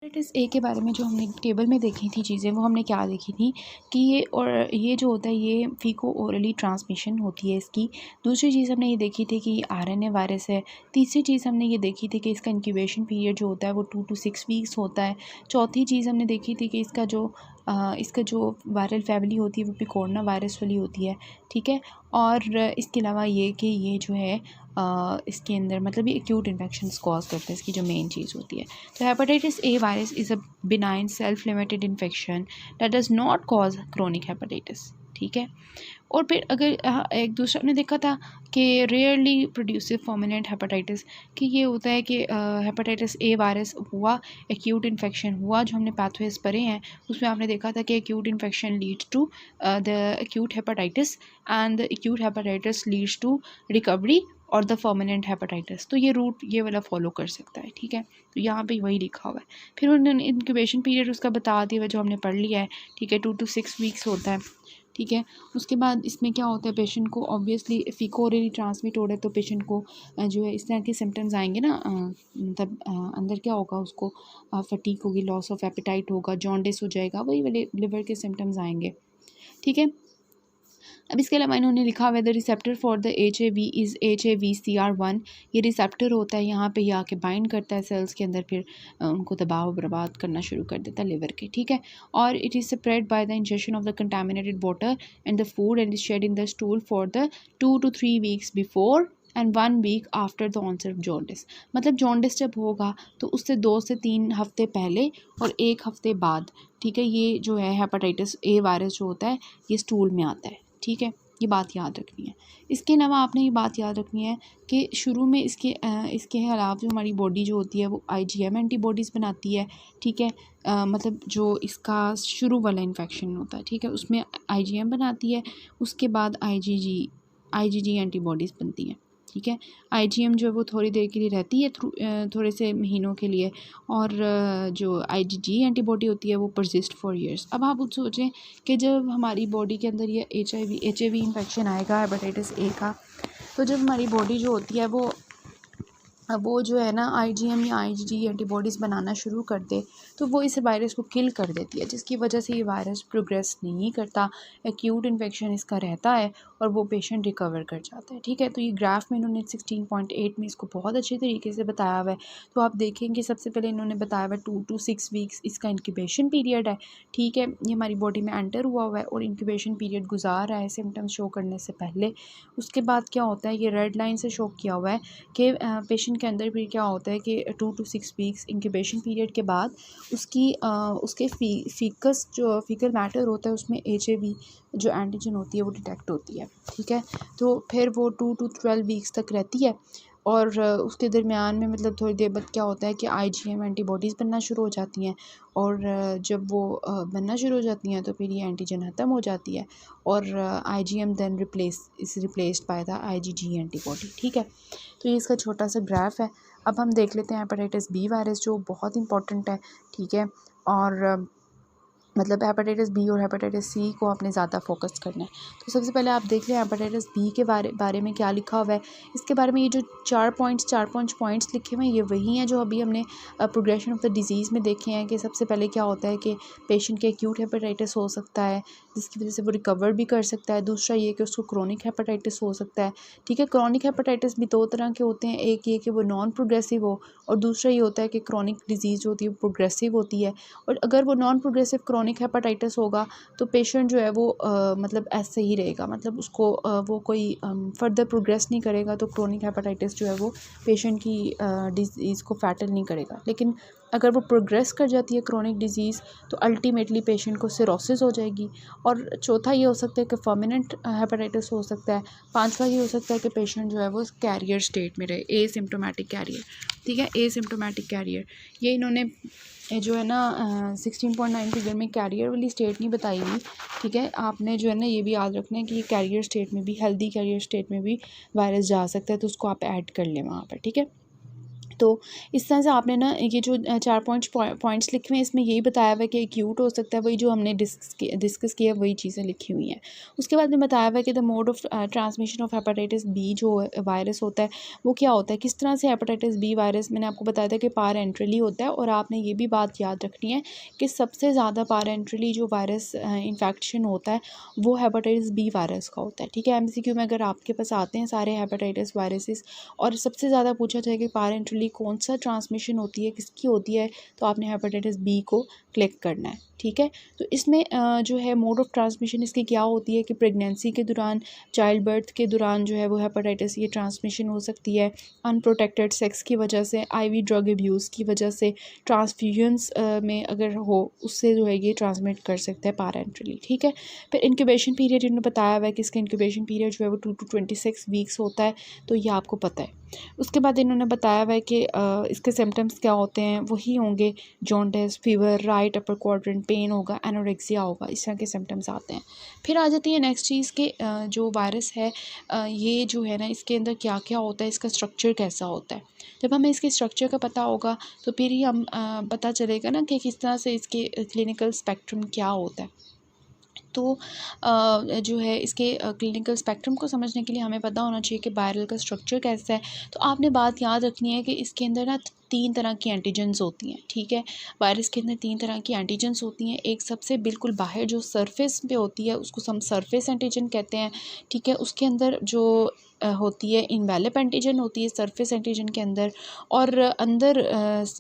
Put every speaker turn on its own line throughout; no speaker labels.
Hepatitis A के बारे में जो हमने टेबल में देखी थी चीज़ें, वो हमने क्या देखी थी कि ये जो होता है ये फीको ओरली ट्रांसमिशन होती है इसकी। दूसरी चीज़ हमने ये देखी थी कि आरएनए वायरस है। तीसरी चीज़ हमने ये देखी थी कि इसका इंक्यूबेशन पीरियड जो होता है वो 2 to 6 वीक्स होता है। चौथी चीज़ हमने देखी थी कि इसका जो वायरल फैमिली होती है वो पिकोरना वायरस वाली होती है, ठीक है। और इसके अलावा ये कि ये जो है इसके अंदर मतलब ये एक्यूट इन्फेक्शंस कॉज करते हैं, इसकी जो मेन चीज़ होती है। तो hepatitis A virus is a benign self limited infection that does not cause chronic hepatitis, ठीक है। और फिर अगर एक दूसरा हमने देखा था कि रेयरली प्रोड्यूसिव फॉर्मिनेंट हेपेटाइटिस, कि ये होता है कि हेपेटाइटिस ए वायरस हुआ, एक्यूट इन्फेक्शन हुआ, जो हमने पाथवेज पढ़े हैं उसमें आपने देखा था कि acute infection leads to the acute hepatitis and the acute hepatitis leads to recovery और द फॉर्मिनेंट हेपेटाइटिस। तो ये रूट ये वाला फॉलो कर सकता है, ठीक है। तो यहाँ पे वही लिखा हुआ है। फिर उन्होंने इंक्यूबेशन पीरियड उसका बता दिया हुआ जो हमने पढ़ लिया है, ठीक है, 2 to 6 वीक्स होता है, ठीक है। उसके बाद इसमें क्या होता है, पेशेंट को ऑब्वियसली फीको ओरली ट्रांसमिट हो रहा है तो पेशेंट को जो है इस तरह के सिम्टम्स आएंगे ना, मतलब अंदर क्या होगा, उसको फटीक होगी, लॉस ऑफ एपेटाइट होगा, जॉन्डिस हो जाएगा, वही वाले लिवर के सिम्टम्स आएंगे, ठीक है। अब इसके अलावा इन्होंने लिखा हुआ है the receptor for the HAV is HAVCR1। ये रिसेप्टर होता है, यहाँ पे ये आके बाइंड करता है सेल्स के अंदर, फिर उनको दबाव बर्बाद करना शुरू कर देता है लिवर के, ठीक है। और it is spread by the injection of the contaminated water and the food and is shed in the stool for the 2 to 3 weeks before and 1 week after the onset of jaundice. मतलब jaundice जब होगा तो उससे 2 से 3 हफ्ते पहले और 1 हफ्ते बाद, ठीक है, ये जो है हेपेटाइटिस ए वायरस जो होता है ये स्टूल में आता है, ठीक है। ये बात याद रखनी है। इसके अलावा आपने ये बात याद रखनी है कि शुरू में इसके अलावा जो हमारी बॉडी जो होती है वो IgM एंटीबॉडीज़ बनाती है, ठीक है। मतलब जो इसका शुरू वाला इन्फेक्शन होता है, ठीक है, उसमें IgM बनाती है, उसके बाद IgG एंटीबॉडीज़ बनती हैं, ठीक है। IgM जो है वो थोड़ी देर के लिए रहती है, थोड़े से महीनों के लिए, और जो IgG एंटीबॉडी होती है वो परसिस्ट फॉर ईयर्स। अब आप सोचें कि जब हमारी बॉडी के अंदर ये HAV इन्फेक्शन आएगा हेपेटाइटिस ए का, तो जब हमारी बॉडी जो होती है वो जो है ना IgM या IgG एंटीबॉडीज़ बनाना शुरू कर दे, तो वो इस वायरस को किल कर देती है, जिसकी वजह से ये वायरस प्रोग्रेस नहीं करता, एक्यूट इन्फेक्शन इसका रहता है और वो पेशेंट रिकवर कर जाता है, ठीक है। तो ये ग्राफ में इन्होंने 16.8 में इसको बहुत अच्छे तरीके से बताया हुआ है। तो आप देखेंगे सबसे पहले इन्होंने बताया हुआ है 2 to 6 वीक्स इसका इंक्यूबेशन पीरियड है, ठीक है। ये हमारी बॉडी में एंटर हुआ हुआ है और इंक्यूबेशन पीरियड गुजार रहा है सिम्टम्स शो करने से पहले। उसके बाद क्या होता है, ये रेड लाइन से शो किया हुआ है कि पेशेंट के अंदर फिर क्या होता है कि 2 to 6 वीक्स इंक्यूबेशन पीरियड के बाद उसके फीकल मैटर होता है उसमें HAV जो एंटीजन होती है वो डिटेक्ट होती है, ठीक है। तो फिर वो 2 to 12 वीक्स तक रहती है और उसके दरमियान में मतलब थोड़ी देर बाद क्या होता है कि IgM एंटीबॉडीज़ बनना शुरू हो जाती हैं, और जब वो बनना शुरू हो जाती हैं तो फिर ये एंटीजन ख़त्म हो जाती है और IgM then replaced by the IgG antibody, ठीक है। तो ये इसका छोटा सा ग्राफ है। अब हम देख लेते हैं हेपेटाइटिस बी वायरस जो बहुत इंपॉर्टेंट है, ठीक है। और मतलब हेपेटाइटिस बी और हेपेटाइटिस सी को आपने ज़्यादा फोकस करना है। तो सबसे पहले आप देख लें हेपेटाइटिस बी के बारे में क्या लिखा हुआ है। इसके बारे में ये जो 4 पॉइंट्स लिखे हुए हैं ये वही हैं जो अभी हमने प्रोग्रेशन ऑफ द डिज़ीज़ में देखे हैं कि सबसे पहले क्या होता है कि पेशेंट के एक्यूट हेपेटाइटिस हो सकता है जिसकी वजह से वो रिकवर भी कर सकता है। दूसरा ये कि उसको क्रोनिक हेपेटाइटिस हो सकता है, ठीक है। क्रोनिक हेपेटाइटिस भी 2 तरह के होते हैं, एक ये कि वो नॉन प्रोग्रेसिव हो और दूसरा ये होता है कि क्रोनिक डिजीज़ होती है वो प्रोग्रेसिव होती है। और अगर वो नॉन प्रोग्रेसिव क्रोनिक हेपेटाइटिस होगा तो पेशेंट जो है वो मतलब ऐसे ही रहेगा, मतलब उसको वो कोई फर्दर प्रोग्रेस नहीं करेगा। तो क्रोनिक हेपेटाइटिस जो है वो पेशेंट की डिजीज़ को फैटल नहीं करेगा। लेकिन अगर वो प्रोग्रेस कर जाती है क्रोनिक डिजीज़ तो अल्टीमेटली पेशेंट को सिरोसिस हो जाएगी। और चौथा ये हो सकता है कि परमानेंट हेपेटाइटिस हो सकता है। पांचवा ये हो सकता है कि पेशेंट जो है वो कैरियर स्टेट में रहे, एसिम्प्टोमेटिक कैरियर, ठीक है, एसिम्प्टोमेटिक कैरियर। ये इन्होंने जो है ना 16.9 फिगर में कैरियर वाली स्टेट नहीं बताई हुई, ठीक है। आपने जो है ना ये भी याद रखना है कि ये कैरियर स्टेट में भी, हेल्दी कैरियर स्टेट में भी वायरस जा सकता है, तो उसको आप ऐड कर लें वहाँ पर, ठीक है। तो इस तरह से आपने ना ये जो 4 पॉइंट्स लिखे हुए हैं, इसमें यही बताया हुआ है कि एक्यूट हो सकता है, वही जो हमने डिस्कस किया वही चीज़ें लिखी हुई हैं। उसके बाद में बताया हुआ है कि the mode of transmission of hepatitis B जो वायरस होता है वो क्या होता है, किस तरह से हेपेटाइटिस बी वायरस, मैंने आपको बताया था कि पारेंट्रली होता है। और आपने ये भी बात याद रखनी है कि सबसे ज़्यादा पारेंट्रली जो वायरस इन्फेक्शन होता है वो हेपेटाइटिस बी वायरस का होता है। ठीक है, MCQ में अगर आपके पास आते हैं सारे हेपेटाइटिस वायरसेस और सबसे ज़्यादा पूछा जाए कि पारेंट्रली कौन सा ट्रांसमिशन होती है, किसकी होती है, तो आपने हेपेटाइटिस बी को क्लिक करना है। ठीक है, तो इसमें जो है मोड ऑफ ट्रांसमिशन इसकी क्या होती है कि प्रेगनेंसी के दौरान, चाइल्ड बर्थ के दौरान जो है वो हेपेटाइटिस ये ट्रांसमिशन हो सकती है, अनप्रोटेक्टेड सेक्स की वजह से, IV ड्रग अब्यूज़ की वजह से, ट्रांसफ्यूजन्स में अगर हो उससे जो है ये ट्रांसमिट कर सकता है पारेंट्रली। ठीक है, फिर इंक्यूबेशन पीरियड इन्होंने बताया हुआ है कि इसका इंक्यूबेशन पीरियड जो है वो 2 to 26 वीक्स होता है, तो ये आपको पता है। उसके बाद इन्होंने बताया हुआ है कि इसके सिम्टम्स क्या होते हैं, वही होंगे jaundice, fever, right upper quadrant, pain होगा, एनोरेक्सिया होगा, इस तरह के सिम्टम्स आते हैं। फिर आ जाती है नेक्स्ट चीज़ के जो वायरस है ये जो है ना इसके अंदर क्या क्या होता है, इसका स्ट्रक्चर कैसा होता है। जब हमें इसके स्ट्रक्चर का पता होगा तो फिर ही हम पता चलेगा ना कि किस तरह से इसके क्लिनिकल स्पेक्ट्रम क्या होता है। तो जो है इसके क्लिनिकल स्पेक्ट्रम को समझने के लिए हमें पता होना चाहिए कि वायरल का स्ट्रक्चर कैसा है। तो आपने बात याद रखनी है कि इसके अंदर ना 3 तरह की एंटीजेंस होती हैं। ठीक है, वायरस के अंदर 3 तरह की एंटीजेंस होती हैं। एक सबसे बिल्कुल बाहर जो सरफेस पे होती है उसको हम सरफेस एंटीजन कहते हैं। ठीक है, उसके अंदर जो होती है इनवेलप एंटीजन होती है सरफेस एंटीजन के अंदर, और अंदर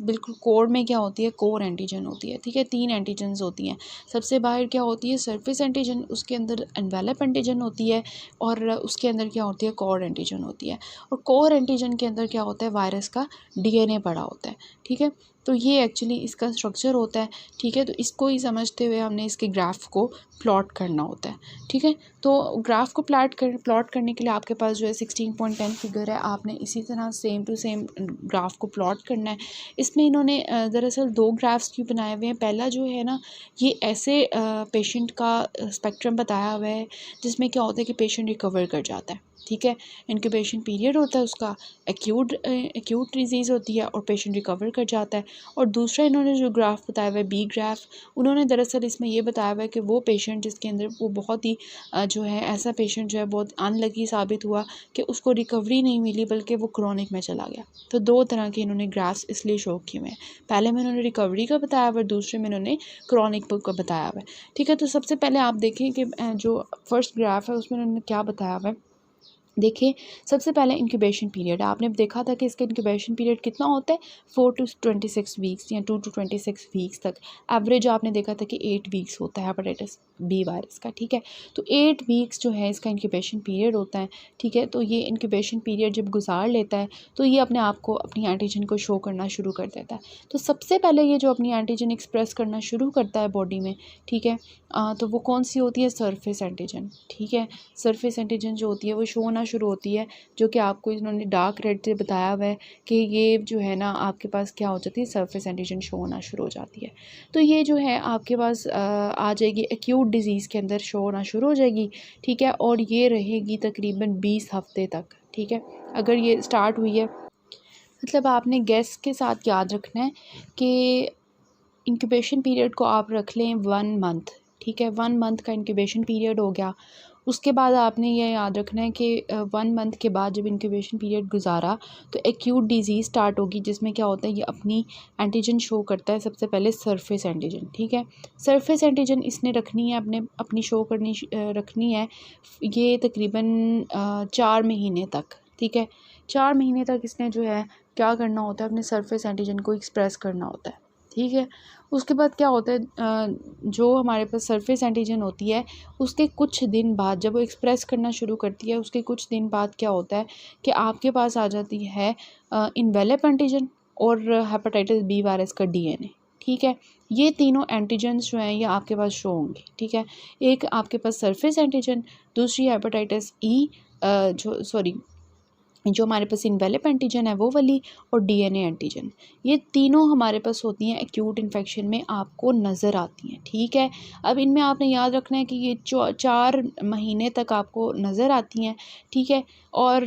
बिल्कुल कोर में क्या होती है, कोर एंटीजन होती है। ठीक है, 3 एंटीजन्स होती हैं। सबसे बाहर क्या होती है, सरफेस एंटीजन, उसके अंदर एनवेलप एंटीजन होती है, और उसके अंदर क्या होती है, कोर एंटीजन होती है। और कोर एंटीजन के अंदर क्या होता है, वायरस का DNA पड़ा होता है। ठीक है, तो ये एक्चुअली इसका स्ट्रक्चर होता है। ठीक है, तो इसको ही समझते हुए हमने इसके ग्राफ को प्लॉट करना होता है। ठीक है, तो ग्राफ को प्लॉट करने के लिए आपके पास जो है 16.10 फिगर है, आपने इसी तरह सेम टू सेम ग्राफ को प्लॉट करना है। इसमें इन्होंने दरअसल 2 ग्राफ्स क्यों बनाए हुए हैं। पहला जो है ना ये ऐसे पेशेंट का स्पेक्ट्रम बताया हुआ है जिसमें क्या होता है कि पेशेंट रिकवर कर जाता है। ठीक है, इंक्यूबेशन पीरियड होता है उसका, एक्यूट डिजीज़ होती है और पेशेंट रिकवर कर जाता है। और दूसरा इन्होंने जो ग्राफ बताया हुआ है बी ग्राफ, उन्होंने दरअसल इसमें ये बताया हुआ है कि वो पेशेंट जिसके अंदर वो बहुत ही जो है ऐसा पेशेंट जो है बहुत अनलकी साबित हुआ कि उसको रिकवरी नहीं मिली बल्कि वो क्रॉनिक में चला गया। तो 2 तरह के इन्होंने ग्राफ्स इसलिए शो किए हुए हैं। पहले में उन्होंने रिकवरी का बताया हुआ है, दूसरे में इन्होंने क्रॉनिक का बताया हुआ है। ठीक है, तो सबसे पहले आप देखें कि जो फर्स्ट ग्राफ है उसमें उन्होंने क्या बताया हुआ है। देखिए, सबसे पहले इंक्यूबेशन पीरियड आपने देखा था कि इसका इंक्यूबेशन पीरियड कितना होता है, 4 to 26 वीक्स या 2 to 26 वीक्स तक। एवरेज आपने देखा था कि 8 वीक्स होता है हेपेटाइटिस बी वायरस का। ठीक है, तो 8 वीक्स जो है इसका इंक्यूबेशन पीरियड होता है। ठीक है, तो ये इंक्यूबेशन पीरियड जब गुजार लेता है तो ये अपने आप को अपनी एंटीजन को शो करना शुरू कर देता है। तो सबसे पहले ये जो अपनी एंटीजन एक्सप्रेस करना शुरू करता है बॉडी में, ठीक है, तो वो कौन सी होती है, सरफेस एंटीजन। ठीक है, सरफेस एंटीजन जो होती है वो शो होना शुरू होती है, जो कि आपको इन्होंने डार्क रेड से बताया हुआ है कि ये जो है ना आपके पास क्या हो जाती है, सरफेस एंटीजन शो होना शुरू हो जाती है। तो ये जो है आपके पास आ जाएगी एक्यूट डिजीज़ के अंदर शो होना शुरू हो जाएगी। ठीक है, और ये रहेगी तकरीबन 20 हफ्ते तक। ठीक है, अगर ये स्टार्ट हुई है, मतलब आपने गैस के साथ याद रखना है कि इंक्यूबेशन पीरियड को आप रख लें 1 मंथ। ठीक है, 1 मंथ का इंक्यूबेशन पीरियड हो गया। उसके बाद आपने ये याद रखना है कि 1 मंथ के बाद जब इंक्यूबेशन पीरियड गुजारा तो एक्यूट डिजीज़ स्टार्ट होगी, जिसमें क्या होता है ये अपनी एंटीजन शो करता है। सबसे पहले सरफेस एंटीजन। ठीक है, सरफेस एंटीजन इसने रखनी है अपनी शो करनी रखनी है ये तकरीबन 4 महीने तक। ठीक है, 4 महीने तक इसने जो है क्या करना होता है, अपने सरफेस एंटीजन को एक्सप्रेस करना होता है। ठीक है, उसके बाद क्या होता है, जो हमारे पास सरफेस एंटीजन होती है उसके कुछ दिन बाद जब वो एक्सप्रेस करना शुरू करती है, उसके कुछ दिन बाद क्या होता है कि आपके पास आ जाती है इनवेलप एंटीजन और हेपेटाइटिस बी वायरस का DNA। ठीक है, ये तीनों एंटीजन्स जो हैं ये आपके पास शो होंगे। ठीक है, एक आपके पास सरफेस एंटीजन, दूसरी हेपेटाइटिस E जो जो हमारे पास इन्वेलप एंटीजन है वो वाली, और डीएनए एंटीजन, ये तीनों हमारे पास होती हैं एक्यूट इन्फेक्शन में आपको नज़र आती हैं। ठीक है, अब इनमें आपने याद रखना है कि ये 4 महीने तक आपको नज़र आती हैं। ठीक है, और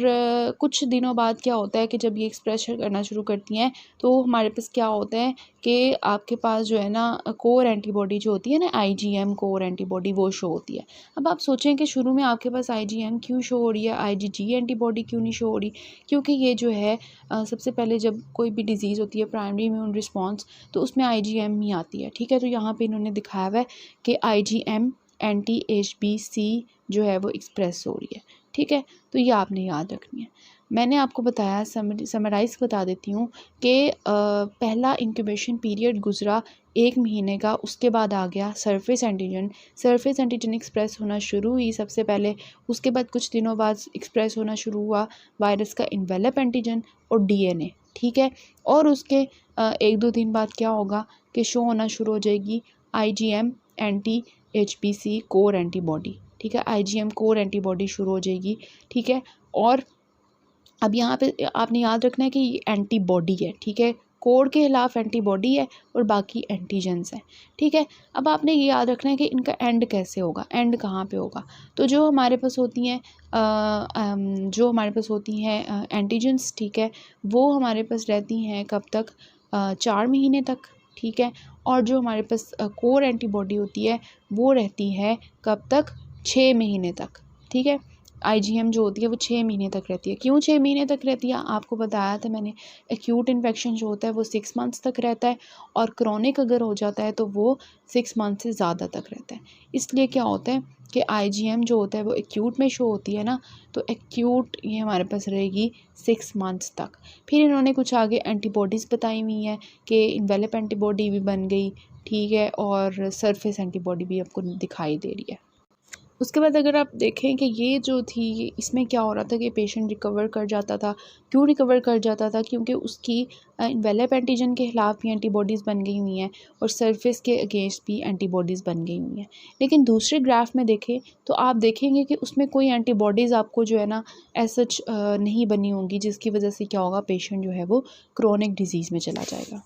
कुछ दिनों बाद क्या होता है कि जब ये एक्सप्रेस करना शुरू करती हैं तो हमारे पास क्या होता है कि आपके पास जो है ना कोर एंटीबॉडी जो होती है ना, आईजीएम कोर एंटीबॉडी, वो शो होती है। अब आप सोचें कि शुरू में आपके पास आईजीएम क्यों शो हो रही है, आईजीजी एंटीबॉडी क्यों नहीं शो हो रही? क्योंकि ये जो है सबसे पहले जब कोई भी डिज़ीज़ होती है प्राइमरी इम्यून रिस्पॉन्स, तो उसमें आईजीएम ही आती है। ठीक है, तो यहाँ पे इन्होंने दिखाया हुआ है कि आईजीएम एंटी एचबीसी जो है वो एक्सप्रेस हो रही है। ठीक है, तो ये आपने याद रखनी है। मैंने आपको बताया, समराइज़ बता देती हूँ कि पहला इंक्यूबेशन पीरियड गुजरा 1 महीने का, उसके बाद आ गया सरफेस एंटीजन एक्सप्रेस होना शुरू हुई सबसे पहले। उसके बाद कुछ दिनों बाद एक्सप्रेस होना शुरू हुआ वायरस का इन्वेलप एंटीजन और डीएनए। ठीक है, और उसके 1-2 दिन बाद क्या होगा कि शो होना शुरू हो जाएगी IgM anti HPC core antibody. ठीक है, आईजीएम कोर एंटीबॉडी शुरू हो जाएगी। ठीक है, और अब यहाँ पे आपने याद रखना है कि ये एंटीबॉडी है। ठीक है, कोर के खिलाफ एंटीबॉडी है और बाकी एंटीजेंस हैं। ठीक है, अब आपने ये याद रखना है कि इनका एंड कैसे होगा, एंड कहाँ पे होगा। तो जो हमारे पास होती हैं एंटीजेंस, ठीक है, वो हमारे पास रहती हैं कब तक, 4 महीने तक। ठीक है, और जो हमारे पास कोर एंटीबॉडी होती है वो रहती है कब तक, 6 महीने तक। ठीक है, आईजीएम जो होती है वो 6 महीने तक रहती है। क्यों 6 महीने तक रहती है, आपको बताया था मैंने। एक्यूट इन्फेक्शन जो होता है वो 6 मंथ्स तक रहता है, और क्रोनिक अगर हो जाता है तो वो 6 मंथ से ज़्यादा तक रहता है। इसलिए क्या होता है कि आईजीएम जो होता है वो एक्यूट में शो होती है ना, तो एक्यूट ये हमारे पास रहेगी 6 मंथ्स तक। फिर इन्होंने कुछ आगे एंटीबॉडीज़ बताई हुई हैं कि इन्वेलप एंटीबॉडी भी बन गई। ठीक है, और सरफेस एंटीबॉडी भी आपको दिखाई दे रही है। उसके बाद अगर आप देखें कि ये जो थी, इसमें क्या हो रहा था कि पेशेंट रिकवर कर जाता था। क्यों रिकवर कर जाता था? क्योंकि उसकी इन्वेलप एंटीजन के ख़िलाफ़ भी एंटीबॉडीज़ बन गई हुई हैं और सरफेस के अगेंस्ट भी एंटीबॉडीज़ बन गई हुई हैं। लेकिन दूसरे ग्राफ में देखें तो आप देखेंगे कि उसमें कोई एंटीबॉडीज़ आपको जो है ना एज़ सच नहीं बनी होंगी, जिसकी वजह से क्या होगा, पेशेंट जो है वो क्रोनिक डिज़ीज़ में चला जाएगा।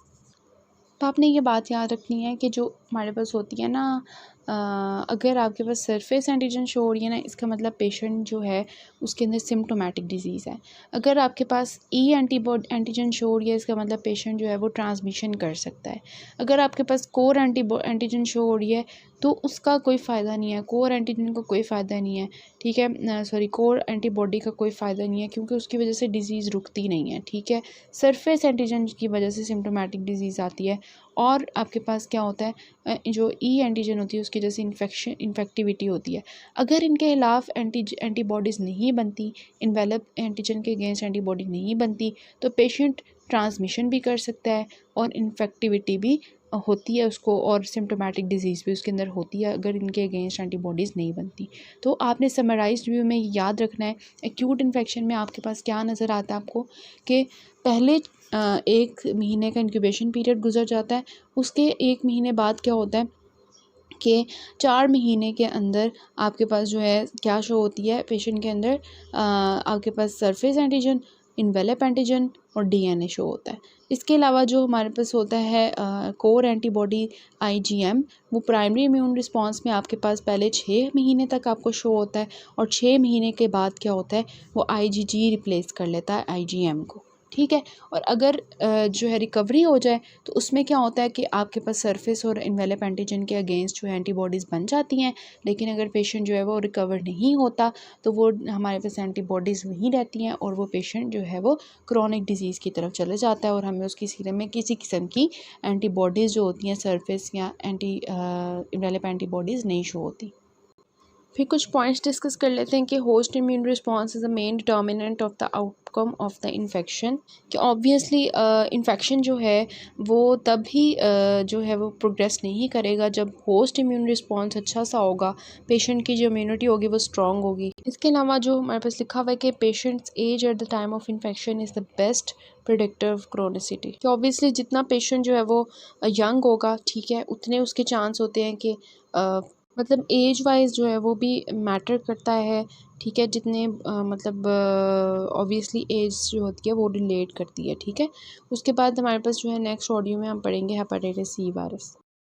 तो आपने ये बात याद रखनी है कि जो हमारे पास होती है ना, अगर आपके पास सरफेस एंटीजन शो हो रही है ना, इसका मतलब पेशेंट जो है उसके अंदर सिम्टोमेटिक डिजीज़ है। अगर आपके पास ई एंटीजन शो हो रही है, इसका मतलब पेशेंट जो है वो ट्रांसमिशन कर सकता है। अगर आपके पास कोर एंटीजन शो हो रही है तो उसका कोई फ़ायदा नहीं है, कोर एंटीजन का कोई फ़ायदा नहीं है। ठीक है, सॉरी, कोर एंटीबॉडी का कोई फ़ायदा नहीं है, क्योंकि उसकी वजह से डिज़ीज़ रुकती नहीं है। ठीक है, सरफेस एंटीजन की वजह से सिम्टोमेटिक डिज़ीज़ आती है। और आपके पास क्या होता है, जो ई एंटीजन होती है उसकी वजह से इन्फेक्टिविटी होती है। अगर इनके खिलाफ एंटीबॉडीज़ नहीं बनती, इन्वेलप एंटीजन के अगेंस्ट एंटीबॉडी नहीं बनती, तो पेशेंट ट्रांसमिशन भी कर सकता है और इन्फेक्टिविटी भी होती है उसको, और सिम्टोमेटिक डिजीज़ भी उसके अंदर होती है अगर इनके अगेंस्ट एंटीबॉडीज़ नहीं बनती। तो आपने समराइज्ड व्यू में याद रखना है, एक्यूट इन्फेक्शन में आपके पास क्या नज़र आता है आपको, कि पहले 1 महीने का इंक्यूबेशन पीरियड गुजर जाता है। उसके 1 महीने बाद क्या होता है कि 4 महीने के अंदर आपके पास जो है क्या शो होती है पेशेंट के अंदर, आपके पास सरफेस एंटीजन, इन्वेलप एंटीजन और डीएनए शो होता है। इसके अलावा जो हमारे पास होता है कोर एंटीबॉडी आईजीएम, वो प्राइमरी इम्यून रिस्पॉन्स में आपके पास पहले 6 महीने तक आपको शो होता है, और 6 महीने के बाद क्या होता है, वो आईजीजी रिप्लेस कर लेता है आईजीएम को। ठीक है, और अगर जो है रिकवरी हो जाए तो उसमें क्या होता है कि आपके पास सरफेस और इन्वेलप एंटीजन के अगेंस्ट जो है एंटीबॉडीज़ बन जाती हैं। लेकिन अगर पेशेंट जो है वो रिकवर नहीं होता तो वो हमारे पास एंटीबॉडीज़ वहीं रहती हैं, और वो पेशेंट जो है वो क्रोनिक डिजीज़ की तरफ चले जाता है, और हमें उसकी सीरम में किसी किस्म की एंटीबॉडीज़ जो होती हैं सरफेस या इन्वेलप एंटीबॉडीज़ नहीं शो होती। फिर कुछ पॉइंट्स डिस्कस कर लेते हैं कि host immune response is the main determinant of the outcome of the infection. कि ऑब्वियसली इन्फेक्शन जो है वो तभी जो है वो प्रोग्रेस नहीं करेगा जब होस्ट इम्यून रिस्पॉन्स अच्छा सा होगा, पेशेंट की जो इम्यूनिटी होगी वो स्ट्रॉन्ग होगी। इसके अलावा जो हमारे पास लिखा हुआ है कि patients age at the time of infection is the best predictor of chronicity. कि ऑब्वियसली जितना पेशेंट जो है वो यंग होगा, ठीक है, उतने उसके चांस होते हैं कि मतलब एज वाइज जो है वो भी मैटर करता है, ठीक है। जितने मतलब ऑब्वियसली एज जो होती है वो रिलेट करती है, ठीक है। उसके बाद हमारे पास जो है नेक्स्ट ऑडियो में हम पढ़ेंगे हेपेटाइटिस सी वायरस।